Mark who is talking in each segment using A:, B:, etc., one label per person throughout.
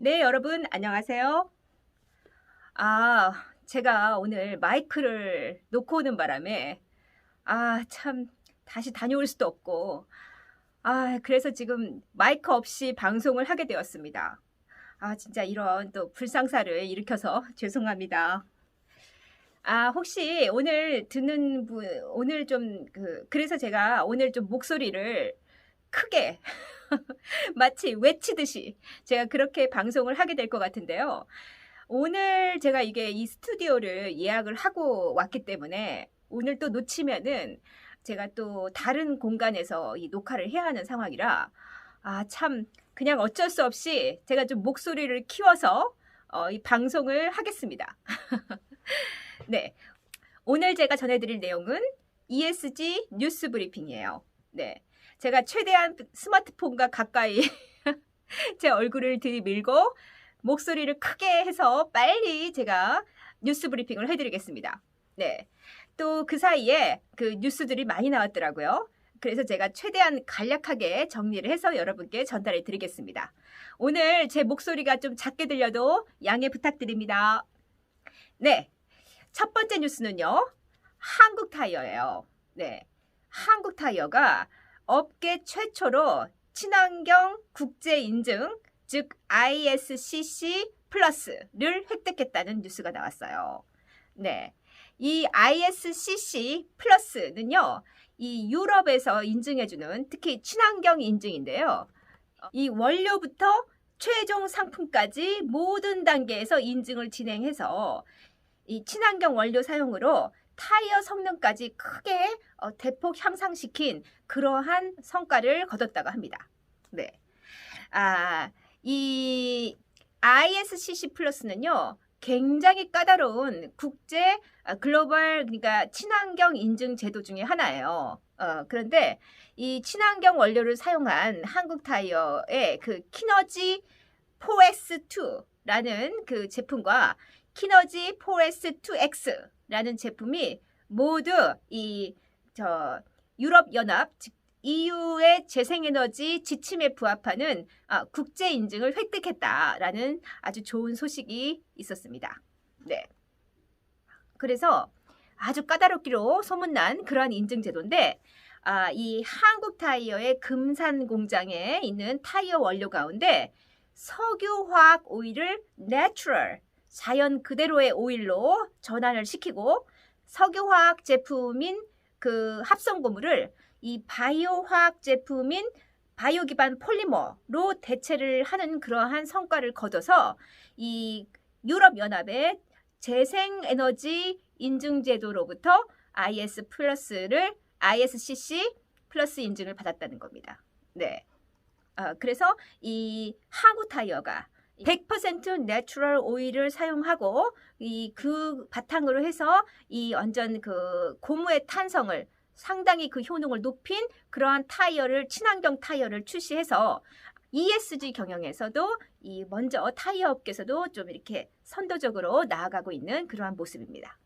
A: 네, 여러분 안녕하세요. 제가 오늘 마이크를 놓고 오는 바람에 참 다시 다녀올 수도 없고 그래서 지금 마이크 없이 방송을 하게 되었습니다. 진짜 이런 또 불상사를 일으켜서 죄송합니다. 혹시 오늘 듣는 분 오늘 좀 그래서 제가 오늘 좀 목소리를 크게 마치 외치듯이 제가 그렇게 방송을 하게 될 것 같은데요. 오늘 제가 이 스튜디오를 예약을 하고 왔기 때문에 오늘 또 놓치면은 제가 또 다른 공간에서 이 녹화를 해야 하는 상황이라 참 그냥 어쩔 수 없이 제가 좀 목소리를 키워서 이 방송을 하겠습니다. 네. 오늘 제가 전해드릴 내용은 ESG 뉴스 브리핑이에요. 네. 제가 최대한 스마트폰과 가까이 제 얼굴을 들이밀고 목소리를 크게 해서 빨리 제가 뉴스 브리핑을 해드리겠습니다. 네. 또 그 사이에 그 뉴스들이 많이 나왔더라고요. 그래서 제가 최대한 간략하게 정리를 해서 여러분께 전달해 드리겠습니다. 오늘 제 목소리가 좀 작게 들려도 양해 부탁드립니다. 네. 첫 번째 뉴스는요. 한국타이어예요. 네. 한국타이어가 업계 최초로 친환경 국제 인증, 즉 ISCC 플러스를 획득했다는 뉴스가 나왔어요. 네. 이 ISCC 플러스는요. 이 유럽에서 인증해주는 특히 친환경 인증인데요. 이 원료부터 최종 상품까지 모든 단계에서 인증을 진행해서 이 친환경 원료 사용으로 타이어 성능까지 크게 대폭 향상시킨 그러한 성과를 거뒀다고 합니다. 네. 이 ISCC 플러스는요. 굉장히 까다로운 국제 글로벌 그러니까 친환경 인증 제도 중에 하나예요. 그런데 이 친환경 원료를 사용한 한국 타이어의 그 키너지 4S2라는 그 제품과 키너지 4S2X라는 제품이 모두 유럽연합 즉 EU의 재생에너지 지침에 부합하는 국제 인증을 획득했다라는 아주 좋은 소식이 있었습니다. 네. 그래서 아주 까다롭기로 소문난 그러한 인증 제도인데 이 한국 타이어의 금산 공장에 있는 타이어 원료 가운데 석유화학 오일을 내추럴 자연 그대로의 오일로 전환을 시키고 석유화학 제품인 그 합성 고무를 이 바이오 화학 제품인 바이오 기반 폴리머로 대체를 하는 그러한 성과를 거둬서 이 유럽 연합의 재생 에너지 인증 제도로부터 ISCC 플러스 인증을 받았다는 겁니다. 네. 그래서 이 한국 타이어가 100% 내추럴 오일을 사용하고 그 바탕으로 해서 이 완전 그 고무의 탄성을 상당히 그 효능을 높인 그러한 타이어를 친환경 타이어를 출시해서 ESG 경영에서도 먼저 타이어 업계에서도 좀 이렇게 선도적으로 나아가고 있는 그러한 모습입니다.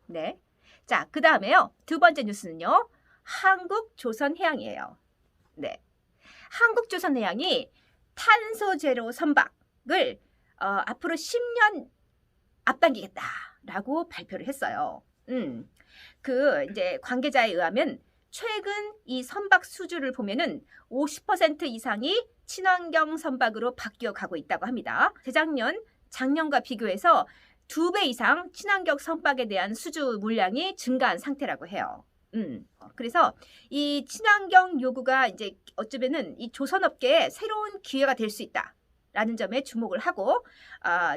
A: 네. 자, 그 다음에요. 두 번째 뉴스는요. 한국조선해양이에요. 네. 한국조선해양이 탄소 제로 선박을 앞으로 10년 앞당기겠다라고 발표를 했어요. 이제 관계자에 의하면 최근 이 선박 수주를 보면은 50% 이상이 친환경 선박으로 바뀌어 가고 있다고 합니다. 작년과 비교해서 2배 이상 친환경 선박에 대한 수주 물량이 증가한 상태라고 해요. 그래서 이 친환경 요구가 이제 어쩌면은 이 조선업계에 새로운 기회가 될 수 있다라는 점에 주목을 하고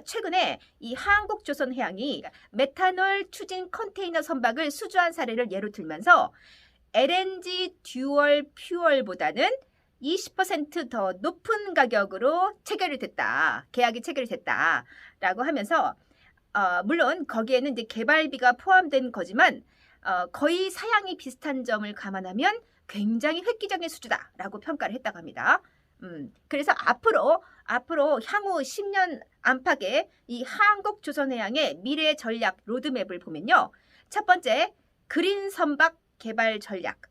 A: 최근에 이 한국조선해양이 메탄올 추진 컨테이너 선박을 수주한 사례를 예로 들면서 LNG 듀얼 퓨얼보다는 20% 더 높은 가격으로 계약이 체결이 됐다라고 하면서 물론 거기에는 이제 개발비가 포함된 거지만 거의 사양이 비슷한 점을 감안하면 굉장히 획기적인 수주다라고 평가를 했다고 합니다. 그래서 앞으로 향후 10년 안팎의 이 한국조선해양의 미래 전략 로드맵을 보면요. 첫 번째, 그린 선박 개발 전략.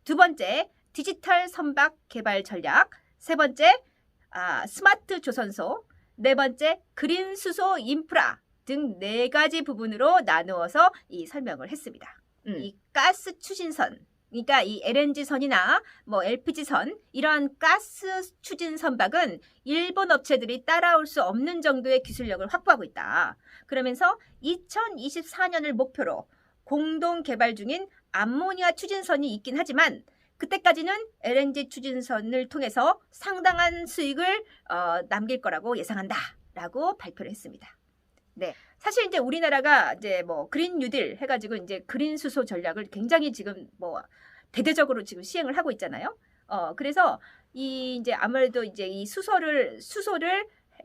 A: 두 번째, 디지털 선박 개발 전략. 세 번째, 스마트 조선소. 네 번째, 그린 수소 인프라 등 네 가지 부분으로 나누어서 이 설명을 했습니다. 이 가스 추진선, 그러니까 이 LNG선이나 뭐 LPG선 이러한 가스 추진 선박은 일본 업체들이 따라올 수 없는 정도의 기술력을 확보하고 있다. 그러면서 2024년을 목표로 공동 개발 중인 암모니아 추진선이 있긴 하지만 그때까지는 LNG 추진선을 통해서 상당한 수익을 남길 거라고 예상한다 라고 발표를 했습니다. 네. 사실 이제 우리나라가 이제 뭐 그린 뉴딜 해가지고 이제 그린 수소 전략을 굉장히 지금 뭐 대대적으로 지금 시행을 하고 있잖아요. 그래서 이 이제 아무래도 이제 이 수소를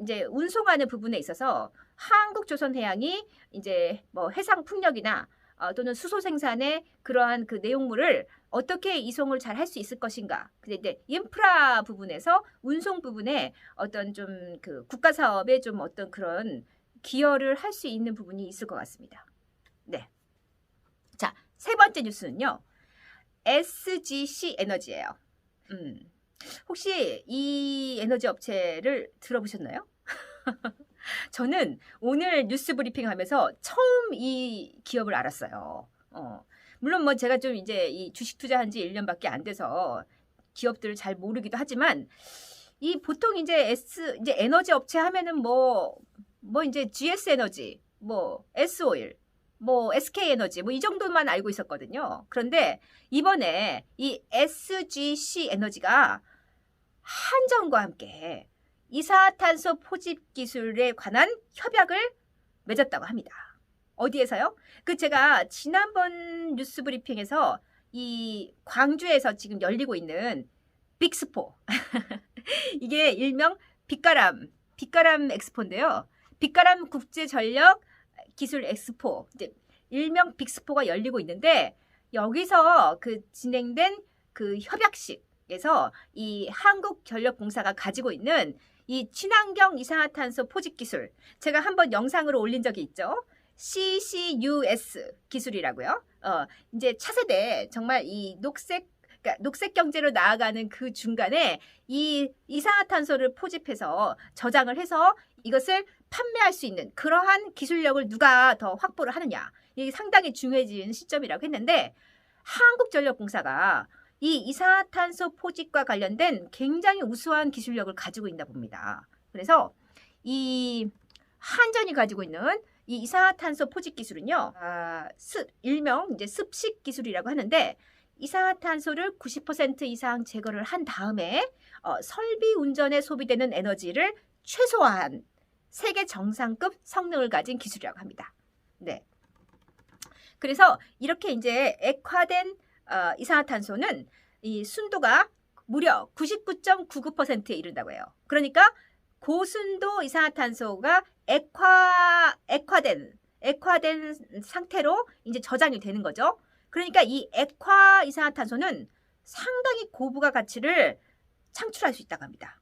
A: 이제 운송하는 부분에 있어서 한국조선해양이 이제 뭐 해상 풍력이나 또는 수소 생산의 그러한 그 내용물을 어떻게 이송을 잘 할 수 있을 것인가. 근데 이제 인프라 부분에서 운송 부분에 어떤 좀 그 국가 사업에 좀 어떤 그런 기여를 할 수 있는 부분이 있을 것 같습니다. 네. 자, 세 번째 뉴스는요. SGC 에너지예요. 혹시 이 에너지 업체를 들어보셨나요? 저는 오늘 뉴스 브리핑 하면서 처음 이 기업을 알았어요. 물론 뭐 제가 좀 이제 이 주식 투자한 지 1년밖에 안 돼서 기업들을 잘 모르기도 하지만 이 보통 이제 이제 에너지 업체 하면은 뭐 이제 GS 에너지, 뭐 S-오일, 뭐 SK 에너지 뭐 이 정도만 알고 있었거든요. 그런데 이번에 이 SGC 에너지가 한전과 함께 이산화탄소 포집 기술에 관한 협약을 맺었다고 합니다. 어디에서요? 그 제가 지난번 뉴스 브리핑에서 이 광주에서 지금 열리고 있는 빅스포 이게 일명 빛가람 엑스포인데요. 빛가람 국제전력 기술 엑스포, 이제 일명 빅스포가 열리고 있는데 여기서 그 진행된 그 협약식에서 이 한국전력공사가 가지고 있는 이 친환경 이산화탄소 포집 기술, 제가 한번 영상으로 올린 적이 있죠. CCUS 기술이라고요. 이제 차세대 정말 이 그러니까 녹색 경제로 나아가는 그 중간에 이 이산화탄소를 포집해서 저장을 해서 이것을 판매할 수 있는 그러한 기술력을 누가 더 확보를 하느냐. 이게 상당히 중요해지는 시점이라고 했는데 한국전력공사가 이 이산화탄소 포집과 관련된 굉장히 우수한 기술력을 가지고 있나 봅니다. 그래서 이 한전이 가지고 있는 이 이산화탄소 포집 기술은요, 일명 이제 습식 기술이라고 하는데 이산화탄소를 90% 이상 제거를 한 다음에 설비 운전에 소비되는 에너지를 최소화한 세계 정상급 성능을 가진 기술이라고 합니다. 네. 그래서 이렇게 이제 액화된 이산화탄소는 이 순도가 무려 99.99%에 이른다고 해요. 그러니까 고순도 이산화탄소가 액화된 상태로 이제 저장이 되는 거죠. 그러니까 이 액화 이산화탄소는 상당히 고부가 가치를 창출할 수 있다고 합니다.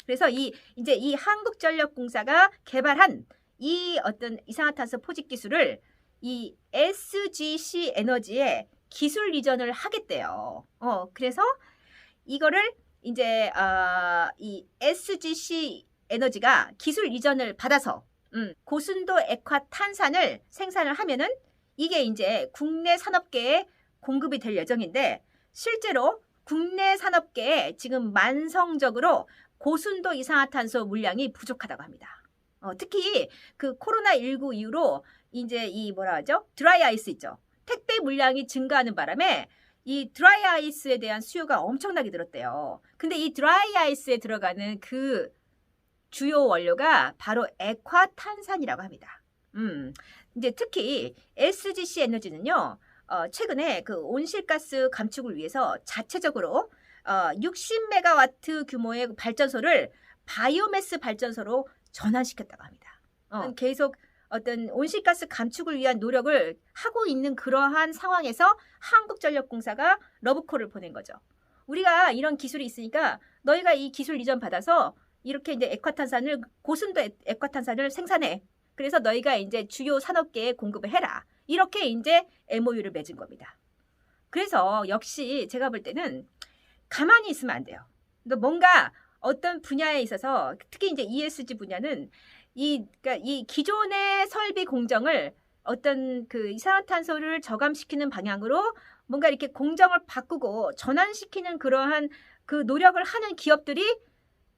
A: 그래서 이제 이 한국전력공사가 개발한 이 어떤 이산화탄소 포집 기술을 이 SGC 에너지에 기술 이전을 하겠대요. 그래서 이거를 이제 이 SGC 에너지가 기술 이전을 받아서 고순도 액화 탄산을 생산을 하면은 이게 이제 국내 산업계에 공급이 될 예정인데 실제로 국내 산업계에 지금 만성적으로 고순도 이산화탄소 물량이 부족하다고 합니다. 특히 그 코로나19 이후로 이제 이 뭐라 하죠? 드라이 아이스 있죠. 택배 물량이 증가하는 바람에 이 드라이 아이스에 대한 수요가 엄청나게 늘었대요. 근데 이 드라이 아이스에 들어가는 그 주요 원료가 바로 액화탄산이라고 합니다. 이제 특히 SGC 에너지는요, 최근에 그 온실가스 감축을 위해서 자체적으로 60메가와트 규모의 발전소를 바이오매스 발전소로 전환시켰다고 합니다. 계속 어떤 온실가스 감축을 위한 노력을 하고 있는 그러한 상황에서 한국전력공사가 러브콜을 보낸 거죠. 우리가 이런 기술이 있으니까 너희가 이 기술 이전 받아서 이렇게 이제 액화탄산을 고순도 액화탄산을 생산해. 그래서 너희가 이제 주요 산업계에 공급을 해라. 이렇게 이제 MOU를 맺은 겁니다. 그래서 역시 제가 볼 때는 가만히 있으면 안 돼요. 뭔가 어떤 분야에 있어서 특히 이제 ESG 분야는 그러니까 이 기존의 설비 공정을 어떤 그 이산화탄소를 저감시키는 방향으로 뭔가 이렇게 공정을 바꾸고 전환시키는 그러한 그 노력을 하는 기업들이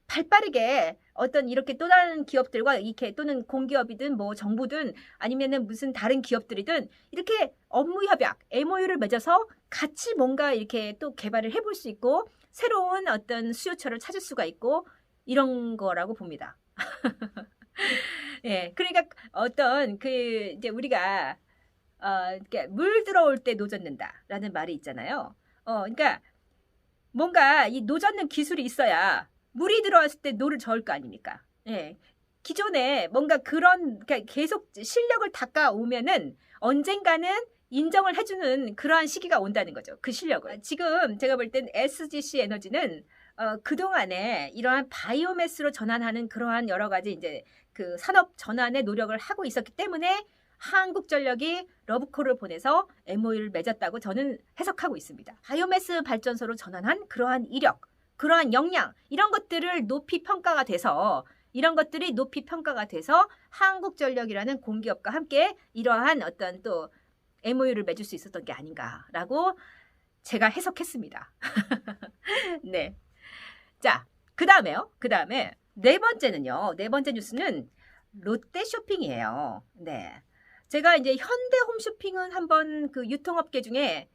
A: 발빠르게 어떤 이렇게 또 다른 기업들과 이렇게 또는 공기업이든 뭐 정부든 아니면은 무슨 다른 기업들이든 이렇게 업무 협약, MOU를 맺어서 같이 뭔가 이렇게 또 개발을 해볼 수 있고 새로운 어떤 수요처를 찾을 수가 있고 이런 거라고 봅니다. 예, 그러니까 어떤 그 이제 우리가 이렇게 물 들어올 때 노젓는다라는 말이 있잖아요. 그러니까 뭔가 이 노젓는 기술이 있어야 물이 들어왔을 때 노를 저을 거 아닙니까? 예. 기존에 뭔가 그러니까 계속 실력을 닦아오면은 언젠가는 인정을 해주는 그러한 시기가 온다는 거죠. 그 실력을. 지금 제가 볼 땐 SGC 에너지는 그동안에 이러한 바이오매스로 전환하는 그러한 여러 가지 이제 그 산업 전환의 노력을 하고 있었기 때문에 한국전력이 러브콜을 보내서 MOU를 맺었다고 저는 해석하고 있습니다. 바이오매스 발전소로 전환한 그러한 이력, 그러한 역량 이런 것들을 높이 평가가 돼서 이런 것들이 높이 평가가 돼서 한국전력이라는 공기업과 함께 이러한 어떤 또 MOU를 맺을 수 있었던 게 아닌가라고 제가 해석했습니다. 네. 자, 그 다음에 네 번째는요. 네 번째 뉴스는 롯데쇼핑이에요. 네. 제가 이제 현대홈쇼핑은 한번 그 유통업계 중에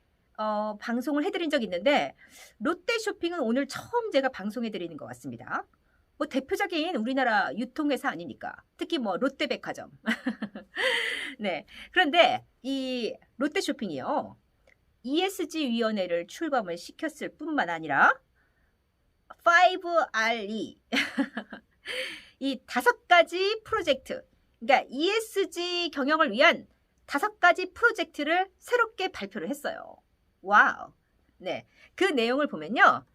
A: 방송을 해드린 적이 있는데 롯데쇼핑은 오늘 처음 제가 방송해드리는 것 같습니다. 뭐 대표적인 우리나라 유통회사 아닙니까? 특히 뭐 롯데백화점. 네. 그런데 이 롯데쇼핑이요. ESG위원회를 출범을 시켰을 뿐만 아니라 5RE 이 5가지 프로젝트 그러니까 ESG 경영을 위한 5가지 프로젝트를 새롭게 발표를 했어요. 와우. 네. 그 내용을 보면요.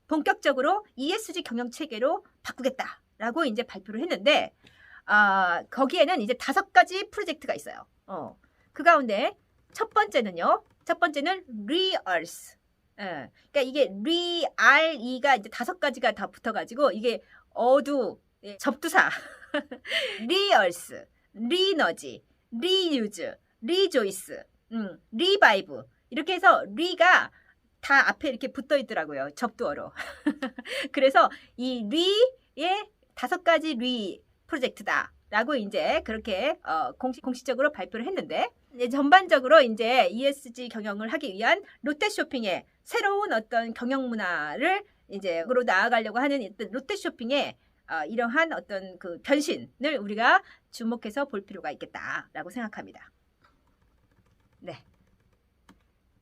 A: 본격적으로 ESG 경영 체계로 바꾸겠다라고 이제 발표를 했는데 거기에는 이제 5가지 프로젝트가 있어요. 그 가운데 첫 번째는요. 첫 번째는 Re-Earth. 그러니까 이게 RE가 이제 5가지가 다 붙어가지고 이게 접두사, Re-Earth, Re-Energy, Reuse, Rejoice, Revive 이렇게 해서 Re가 다 앞에 이렇게 붙어 있더라고요. 접두어로. 그래서 이 Re의 5가지 Re 프로젝트다라고 이제 그렇게 공식적으로 발표를 했는데 이제 전반적으로 이제 ESG 경영을 하기 위한 롯데쇼핑의 새로운 어떤 경영 문화를 이제 으로 나아가려고 하는 롯데쇼핑의 이러한 어떤 그 변신을 우리가 주목해서 볼 필요가 있겠다라고 생각합니다. 네.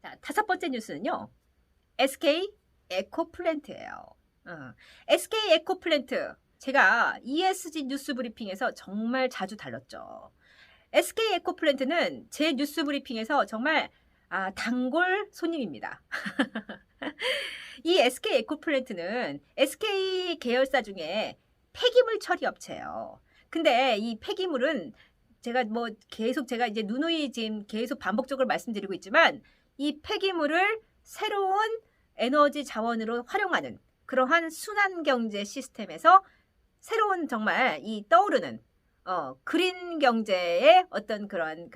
A: 자, 5번째 뉴스는요. SK 에코플랜트예요. SK 에코플랜트 제가 ESG 뉴스 브리핑에서 정말 자주 다뤘죠. SK 에코플랜트는 제 뉴스 브리핑에서 정말 단골 손님입니다. 이 SK 에코플랜트는 SK 계열사 중에 폐기물 처리 업체예요. 근데 이 폐기물은 제가 제가 이제 누누이 지금 계속 반복적으로 말씀드리고 있지만 이 폐기물을 새로운 에너지 자원으로 활용하는 그러한 순환 경제 시스템에서 새로운 정말 이 떠오르는 그린 경제의 어떤 그런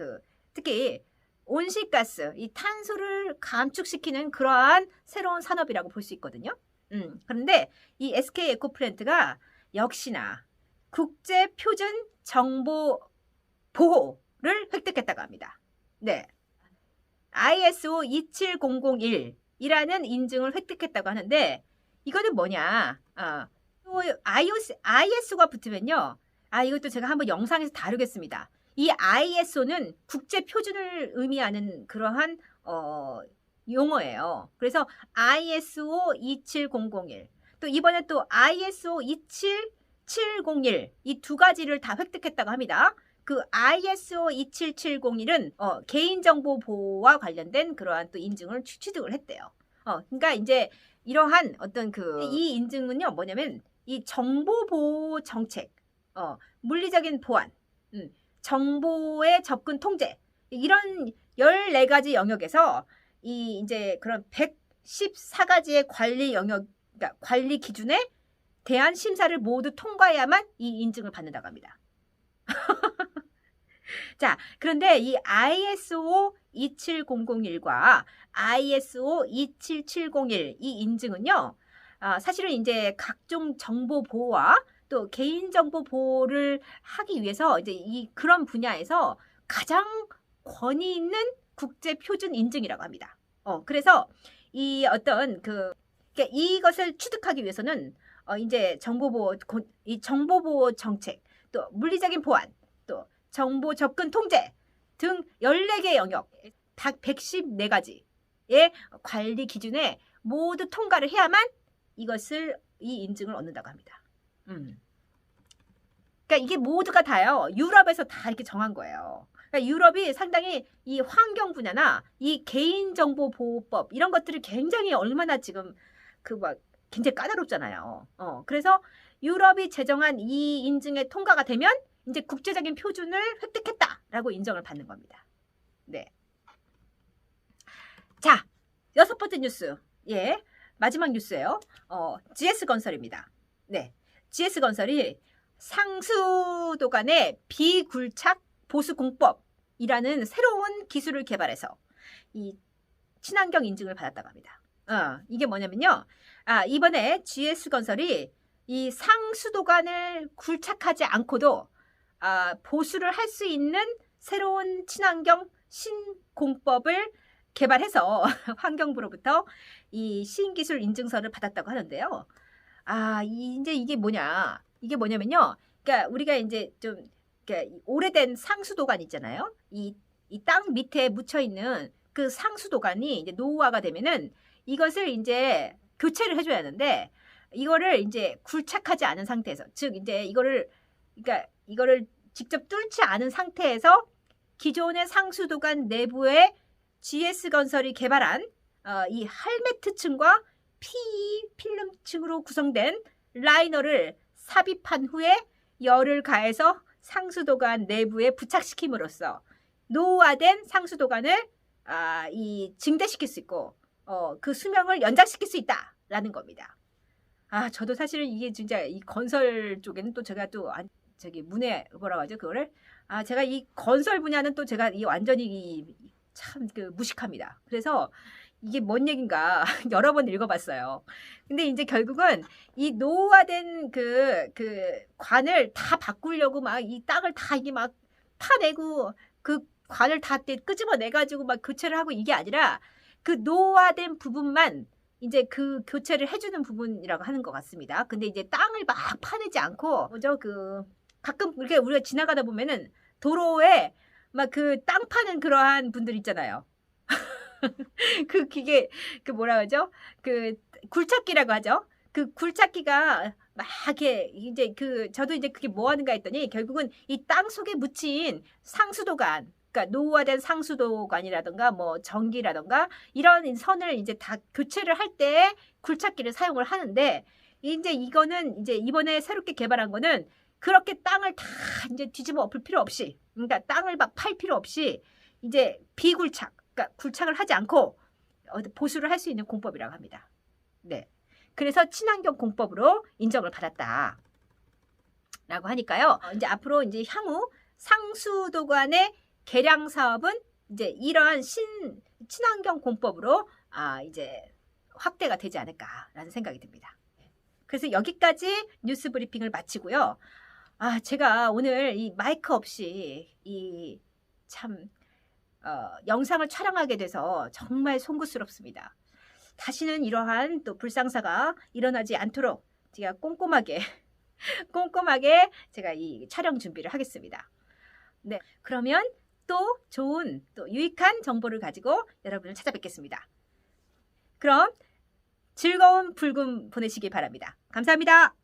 A: 특히 온실가스, 이 탄소를 감축시키는 그러한 새로운 산업이라고 볼 수 있거든요. 그런데 이 SK 에코플랜트가 역시나 국제 표준 정보 보호를 획득했다고 합니다. 네. ISO 27001이라는 인증을 획득했다고 하는데 이거는 뭐냐? ISO가 붙으면요. 이것도 제가 한번 영상에서 다루겠습니다. 이 ISO는 국제 표준을 의미하는 그러한 용어예요. 그래서 ISO 27001 또 이번에 또 ISO 27701 이 2가지를 다 획득했다고 합니다. 그 ISO 27701은 개인정보 보호와 관련된 그러한 또 인증을 취득을 했대요. 그러니까 이제 이러한 어떤 이 인증은요 뭐냐면 이 정보 보호 정책, 물리적인 보안, 정보의 접근 통제 이런 14가지 영역에서 이 이제 그런 114가지의 관리 영역, 그러니까 관리 기준에 대한 심사를 모두 통과해야만 이 인증을 받는다고 합니다. 자, 그런데 이 ISO 27001과 ISO 27701 이 인증은요, 사실은 이제 각종 정보 보호와 또 개인정보 보호를 하기 위해서 이제 그런 분야에서 가장 권위 있는 국제 표준 인증이라고 합니다. 그래서 이 어떤 그러니까 이것을 취득하기 위해서는 이제 이 정보보호 정책, 또 물리적인 보안, 또 정보 접근 통제 등 14개 영역, 114가지의 관리 기준에 모두 통과를 해야만 이 인증을 얻는다고 합니다. 그러니까 이게 모두가 다요. 유럽에서 다 이렇게 정한 거예요. 그러니까 유럽이 상당히 이 환경 분야나 이 개인정보보호법 이런 것들을 굉장히 얼마나 지금 굉장히 까다롭잖아요. 그래서 유럽이 제정한 이 인증에 통과가 되면 이제 국제적인 표준을 획득했다라고 인정을 받는 겁니다. 네. 자, 6번째 뉴스. 예. 마지막 뉴스예요. GS건설입니다. 네. GS건설이 상수도 간의 비굴착 보수공법이라는 새로운 기술을 개발해서 이 친환경 인증을 받았다고 합니다. 이게 뭐냐면요. 이번에 GS건설이 이 상수도관을 굴착하지 않고도 보수를 할 수 있는 새로운 친환경 신공법을 개발해서 환경부로부터 이 신기술 인증서를 받았다고 하는데요. 이제 이게 뭐냐면요. 그러니까 우리가 이제 좀 그러니까 오래된 상수도관 있잖아요. 이 땅 밑에 묻혀 있는 그 상수도관이 이제 노후화가 되면은 이것을 이제 교체를 해줘야 하는데 이거를 이제 굴착하지 않은 상태에서, 즉 이제 이거를 직접 뚫지 않은 상태에서 기존의 상수도관 내부에 GS건설이 개발한 이 할메트층과 PE 필름층으로 구성된 라이너를 삽입한 후에 열을 가해서 상수도관 내부에 부착시킴으로써 노후화된 상수도관을 증대시킬 수 있고 그 수명을 연장시킬 수 있다라는 겁니다. 저도 사실은 이게 진짜 이 건설 쪽에는 또 제가 또 문해 뭐라고 하죠 그거를 제가 이 건설 분야는 또 제가 완전히 참 무식합니다. 그래서 이게 뭔 얘긴가 여러 번 읽어봤어요. 근데 이제 결국은 이 노후화된 그 관을 다 바꾸려고 막 이 땅을 다 이게 막 파내고 그 관을 다 끄집어내가지고 막 교체를 하고 이게 아니라 그 노후화된 부분만 이제 그 교체를 해주는 부분이라고 하는 것 같습니다. 근데 이제 땅을 막 파내지 않고 가끔 이렇게 우리가 지나가다 보면은 도로에 막 땅 파는 그러한 분들 있잖아요. 그 기계 뭐라 하죠? 굴착기라고 하죠. 그 굴착기가 막 이렇게 이제 저도 이제 그게 뭐 하는가 했더니 결국은 이 땅 속에 묻힌 상수도관, 그러니까 노후화된 상수도관이라든가 뭐 전기라든가 이런 선을 이제 다 교체를 할 때 굴착기를 사용을 하는데 이제 이거는 이제 이번에 새롭게 개발한 거는 그렇게 땅을 다 이제 뒤집어 엎을 필요 없이, 그러니까 땅을 막 팔 필요 없이 이제 비굴착, 그러니까 굴착을 하지 않고 보수를 할 수 있는 공법이라고 합니다. 네. 그래서 친환경 공법으로 인정을 받았다. 라고 하니까요. 이제 앞으로 이제 향후 상수도관의 개량 사업은 이제 이러한 친환경 공법으로 이제 확대가 되지 않을까라는 생각이 듭니다. 그래서 여기까지 뉴스 브리핑을 마치고요. 제가 오늘 이 마이크 없이 영상을 촬영하게 돼서 정말 송구스럽습니다. 다시는 이러한 또 불상사가 일어나지 않도록 제가 꼼꼼하게 제가 이 촬영 준비를 하겠습니다. 네, 그러면 또 좋은 또 유익한 정보를 가지고 여러분을 찾아뵙겠습니다. 그럼 즐거운 불금 보내시기 바랍니다. 감사합니다.